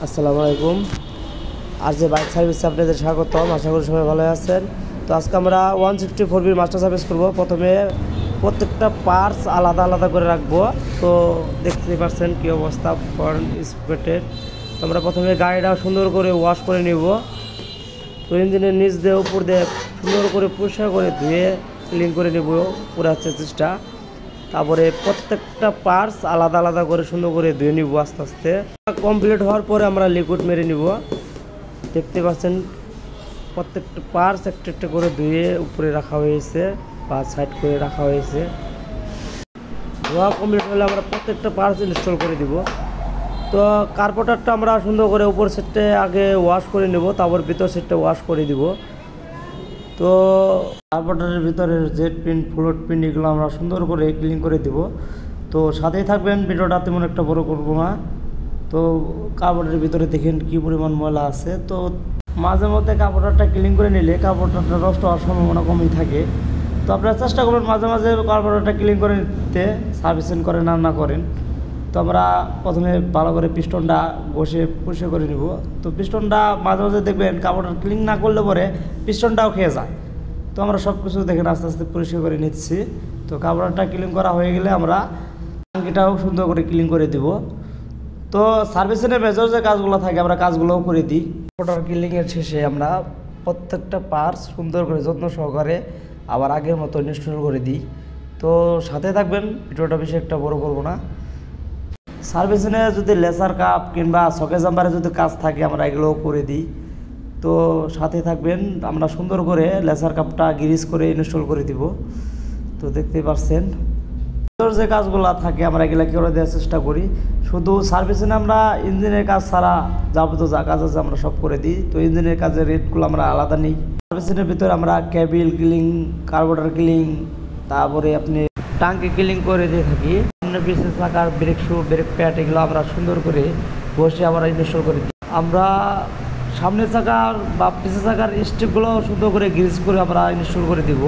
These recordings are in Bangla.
আসসালামু আলাইকুম। আর যে বাইক সার্ভিসে আপনাদের স্বাগতম। আশা করি সবাই ভালো আছেন। তো আজকে আমরা 164B মাস্টার সার্ভিস করব। প্রথমে প্রত্যেকটা পার্টস আলাদা আলাদা করে রাখবো। তো দেখতে পাচ্ছেন কী অবস্থা ফ্রন্ট স্পেটের। তো আমরা প্রথমে গাড়িটা সুন্দর করে ওয়াশ করে নিব। তো ইঞ্জিনের নিচ দিয়ে উপর দিয়ে সুন্দর করে পরিষ্কার করে ধুয়ে ক্লিন করে নেব পুরো চেষ্টা। তারপরে প্রত্যেকটা পার্টস আলাদা আলাদা করে সুন্দর করে ধুয়ে নিব আস্তে আস্তে। কমপ্লিট হওয়ার পরে আমরা লিকুইড মেরে নিব। দেখতে পাচ্ছেন প্রত্যেকটা পার্টস একটা একটা করে ধুয়ে উপরে রাখা হয়েছে বা সাইড করে রাখা হয়েছে। ধোয়া কমপ্লিট হলে আমরা প্রত্যেকটা পার্টস ইনস্টল করে দিব। তো কার্পেটারটা আমরা সুন্দর করে উপর সেটটা আগে ওয়াশ করে নেব, তারপর ভিতর সেটটা ওয়াশ করে দিব। তো কার্পেটারের ভিতরে জেট পিন ফ্লোট পিন এগুলো আমরা সুন্দর করে ক্লিন করে দিব। তো সাথেই থাকবেন, ভিডিওটা তেমন একটা বড় করব না। তো কার্পেটারের ভিতরে দেখেন কি পরিমাণ ময়লা আছে। তো মাঝে মধ্যে কার্পেটারটা ক্লিন করে নিলে কার্পেটারটা নষ্ট হওয়ার সম্ভাবনা কমই থাকে। তো আপনারা চেষ্টা করবেন মাঝে মাঝে কার্পেটারটা ক্লিন করে নিতে, সার্ভিসিং করেন আর না করেন। তো আমরা প্রথমে ভালো করে পিস্টনটা ঘষে পরিষ্কার করে নিব। তো পিস্টনটা মাঝে মাঝে দেখবেন কার্পেটার ক্লিন না করলে পরে পিস্টনটাও খেয়ে যায়। তো আমরা সব কিছু দেখেন আস্তে আস্তে পরিষ্কার করে নিচ্ছি। তো কার্পেটারটা ক্লিন করা হয়ে গেলে আমরা ট্যাঙ্কিটাও সুন্দর করে ক্লিন করে দিব। তো সার্ভিসিংয়ের মেজর যে কাজগুলো থাকে আমরা কাজগুলোও করে দিই। কার্পেটার ক্লিনিংয়ের শেষে আমরা প্রত্যেকটা পার্টস সুন্দর করে যত্ন সহকারে আবার আগের মতো ইনস্টল করে দিই। তো সাথে থাকবেন, ভিডিওটা বেশি একটা বড় করব না। সার্ভিসিংয়ে যদি লেসার কাপ কিংবা সকেট জাম্পারে যদি কাজ থাকে আমরা এগুলোও করে দিই। তো সাথে থাকবেন, আমরা সুন্দর করে লেসার কাপটা গ্রিস করে ইনস্টল করে দিব। তো দেখতে পাচ্ছেন যে কাজগুলো থাকে আমরা এগুলো করে দেওয়ার চেষ্টা করি। শুধু সার্ভিসিংয়ে আমরা ইঞ্জিনের কাজ ছাড়া যাবতীয় যা কাজ আছে আমরা সব করে দিই। তো ইঞ্জিনের কাজের রেটগুলো আমরা আলাদা নিই। সার্ভিসিংয়ের ভিতরে আমরা কেবিল ক্লিন, কার্বোরেটর ক্লিন, তারপরে আপনি টাঙ্কি ক্লিন করে দিয়ে থাকি। পিছনে চাকার ব্রেক শু, ব্রেক প্যাড এগুলো আমরা সুন্দর করে বসে আবার ইনস্টল করে দিই। আমরা সামনের চাকার বা পিছের চাকার স্টিকগুলো সুন্দর করে গ্রিস করে আমরা ইনস্টল করে দিব।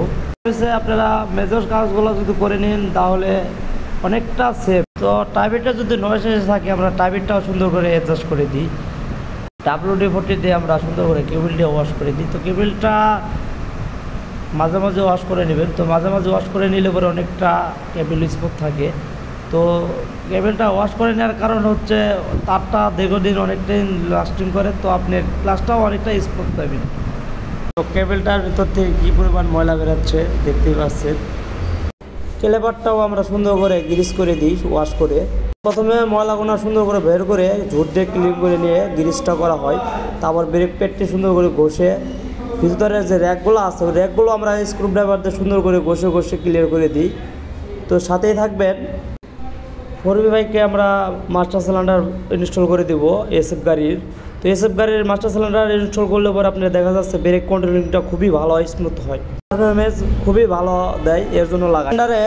আপনারা মেজর কাজগুলো যদি করে নিন তাহলে অনেকটা সেফ। তো টাইবিটটা যদি নয়েস এসে থাকে আমরা টাইবিটটাও সুন্দর করে অ্যাডজাস্ট করে দিই। WD-40 দিয়ে আমরা সুন্দর করে কেবিলটা ওয়াশ করে দিই। তো কেবিলটা মাঝে মাঝে ওয়াশ করে নেবেন। তো মাঝে মাঝে ওয়াশ করে নিলে পরে অনেকটা কেবিল স্মুথ থাকে। তো কেবিলটা ওয়াশ করে নেওয়ার কারণ হচ্ছে তারটা দীর্ঘদিন অনেকটাই লাস্টিং করে। তো আপনার গ্লাসটাও অনেকটা স্মুথ পাবেন। তো কেবিলটার ভিতর থেকে কী পরিমাণ ময়লা বেরোচ্ছে দেখতেই পাচ্ছেন। ক্যালিপারটাও আমরা সুন্দর করে গ্রিস করে দিই ওয়াশ করে। প্রথমে ময়লাগুলো সুন্দর করে বের করে ঝুট দিয়ে ক্লিন করে নিয়ে গ্রিসটা করা হয়। তারপর ব্রেক প্যাডটি সুন্দর করে ঘষে ভিতরে যে র্যাকগুলো আছে ওই র্যাকগুলো আমরা স্ক্রু ড্রাইভার দিয়ে সুন্দর করে ঘষে ঘষে ক্লিয়ার করে দিই। তো সাথেই থাকবেন, 4B বাইকে আমরা মাস্টার সিলিন্ডার ইনস্টল করে দেব SF গাড়ির। তো SF গাড়ির মাস্টার সিলিন্ডার ইনস্টল করলে পরে আপনার দেখা যাচ্ছে ব্রেক কন্ট্রোলিংটা খুবই ভালো হয়, স্মুথ হয়, পারফরমেন্স খুবই ভালো দেয়। এর জন্য লাগাই সিলিন্ডারে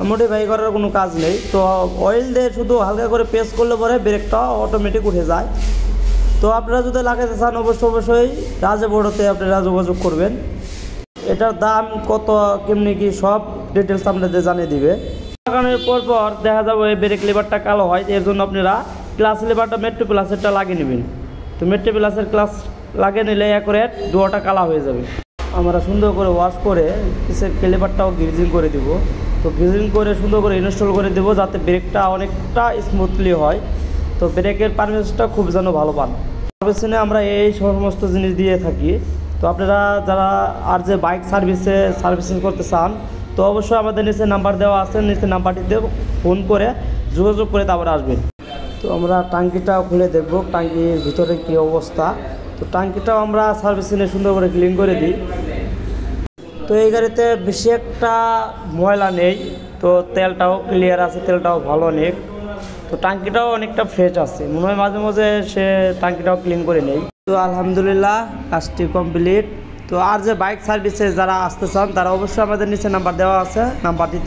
মডিফাই করার কোনো কাজ নেই। তো অয়েল দিয়ে শুধু হালকা করে প্রেস করলে পরে ব্রেকটা অটোমেটিক উঠে যায়। তো আপনারা যদি লাগাতে চান অবশ্যই রাজে বড়োতে আপনারা যোগাযোগ করবেন। এটার দাম কত কেমনি কি সব ডিটেলস আপনাদের জানিয়ে দিবে। লাগানোর পর দেখা যাবে এই ব্রেক লিভারটা কালো হয়। এর জন্য আপনারা ক্লাস লিভারটা মেট্রো প্লাসেরটা লাগিয়ে নেবেন। তো মেট্রো প্লাসের ক্লাস লাগিয়ে নিলে অ্যাকুরেট দুয়াটা কালা হয়ে যাবে। আমরা সুন্দর করে ওয়াশ করে পিসের ক্যালিপারটাও গ্রিজিং করে দিব। তো গ্রিজিং করে সুন্দর করে ইনস্টল করে দেবো যাতে ব্রেকটা অনেকটা স্মুথলি হয়। তো ব্রেকের পারফরমেন্সটা খুব যেন ভালো পান। সার্ভিসিংয়ে আমরা এই সমস্ত জিনিস দিয়ে থাকি। তো আপনারা যারা আর যে বাইক সার্ভিসিং করতে চান তো অবশ্যই আমাদের নিচে নাম্বার দেওয়া আছে, নিচে নাম্বারটিতে ফোন করে যোগাযোগ করে তারপরে আসবেন। তো আমরা টাঙ্কিটাও খুলে দেখব টাঙ্কির ভিতরে কী অবস্থা। তো টাঙ্কিটাও আমরা সার্ভিসিংয়ে সুন্দর করে ক্লিন করে দিই। তো এই গাড়িতে বেশি একটা ময়লা নেই। তো তেলটাও ক্লিয়ার আছে, তেলটাও ভালো নেই। তো টাঙ্কিটাও অনেকটা ফ্রেশ আছে, মনে হয় মাঝে মাঝে সে টাঙ্কিটাও ক্লিন করে নেই। তো আলহামদুলিল্লাহ কাজটি কমপ্লিট। তো আর যে বাইক সার্ভিসে যারা আসতে চান তারা অবশ্যই আমাদের নিচে নাম্বার দেওয়া আছে, নাম্বারটিতে